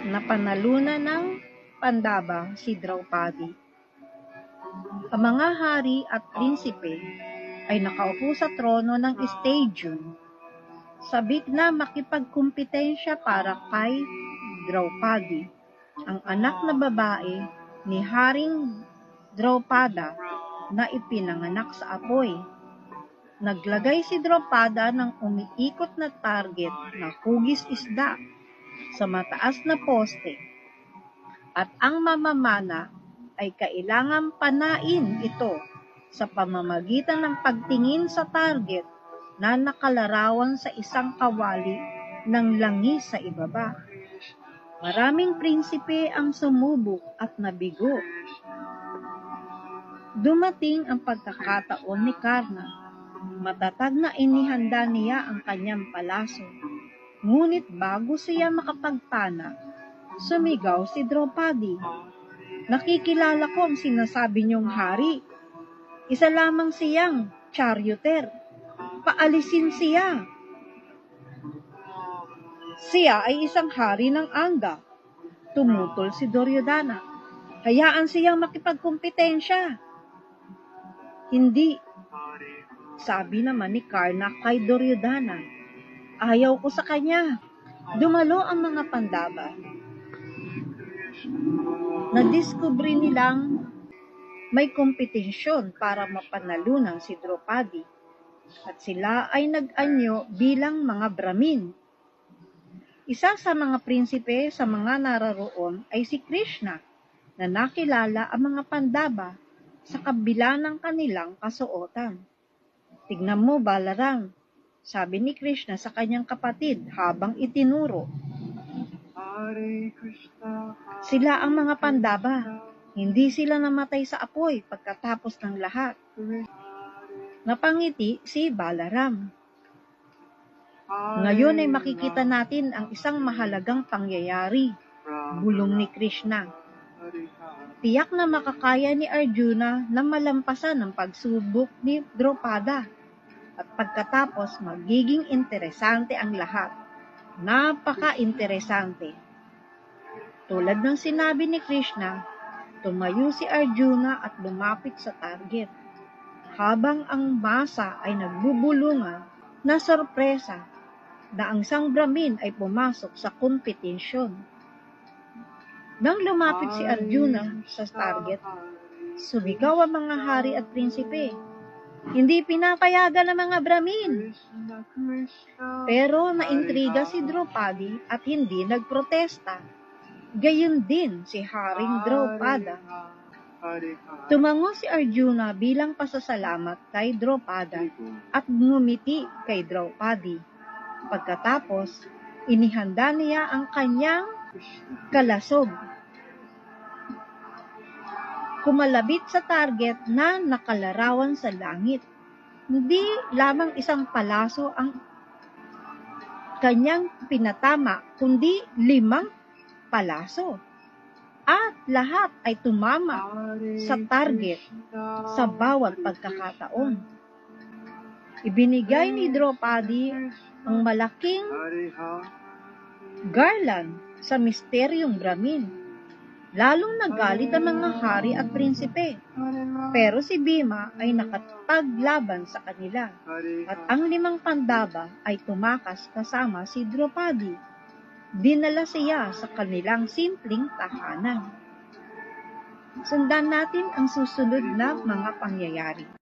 na panalunan ng Pandaba si Draupadi. Ang mga hari at prinsipe ay nakaupo sa trono ng stadium, sabik na makipagkumpetensya para kay Draupadi, ang anak na babae ni Haring Draupada na ipinanganak sa apoy. Naglagay si Draupada ng umiikot na target na hugis isda sa mataas na poste, at ang mamamana ay kailangang panain ito sa pamamagitan ng pagtingin sa target na nakalarawan sa isang kawali ng langis sa ibaba. Maraming prinsipe ang sumubok at nabigo. Dumating ang pagkakataon ni Karna. Matatag na inihanda niya ang kanyang palaso. Ngunit bago siya makapagpana, sumigaw si Draupadi. Nakikilala ko ang sinasabi niyong hari. Isa lamang siyang charioteer. Paalisin siya. Siya ay isang hari ng Anga. Tumutol si Duryodhana. Hayaan siyang makipagkumpetensya. Hindi. Sabi naman ni Karna kay Duryodhana, ayaw ko sa kanya. Dumalo ang mga Pandava. Nadiskubre nilang may kompetensyon para mapanalunan si Draupadi at sila ay nag-anyo bilang mga Brahmin. Isa sa mga prinsipe sa mga nararoon ay si Krishna na nakilala ang mga Pandava sa kabila ng kanilang kasuotan. Tignan mo, Balaram, sabi ni Krishna sa kanyang kapatid habang itinuro. Sila ang mga Pandava. Hindi sila namatay sa apoy pagkatapos ng lahat. Napangiti si Balaram. Ngayon ay makikita natin ang isang mahalagang pangyayari, bulong ni Krishna. Tiyak na makakaya ni Arjuna na malampasan ang pagsubok ni Draupada. At pagkatapos, magiging interesante ang lahat. Napaka-interesante. Tulad ng sinabi ni Krishna, tumayo si Arjuna at lumapit sa target. Habang ang masa ay nagbubulungan, na sorpresa na ang isang Brahmin ay pumasok sa kompetensyon. Nang lumapit si Arjuna sa target, sumigaw ang mga hari at prinsipe. Hindi pinapayagan ng mga Brahmin. Pero naintriga si Draupadi at hindi nagprotesta. Gayon din si Haring Draupada. Tumango si Arjuna bilang pasasalamat kay Draupada at ngumiti kay Draupadi. Pagkatapos, inihanda niya ang kanyang kalasog. Kumalabit sa target na nakalarawan sa langit. Hindi lamang isang palaso ang kanyang pinatama, kundi 5 palaso. At lahat ay tumama sa target sa bawat pagkakataon. Ibinigay ni Draupadi ang malaking garland sa misteryong Brahmin. Lalong nagalit ang mga hari at prinsipe. Pero si Bhima ay nakapaglaban sa kanila. At ang 5 Pandava ay tumakas kasama si Draupadi. Dinala siya sa kanilang simpleng tahanan. Sundan natin ang susunod na mga pangyayari.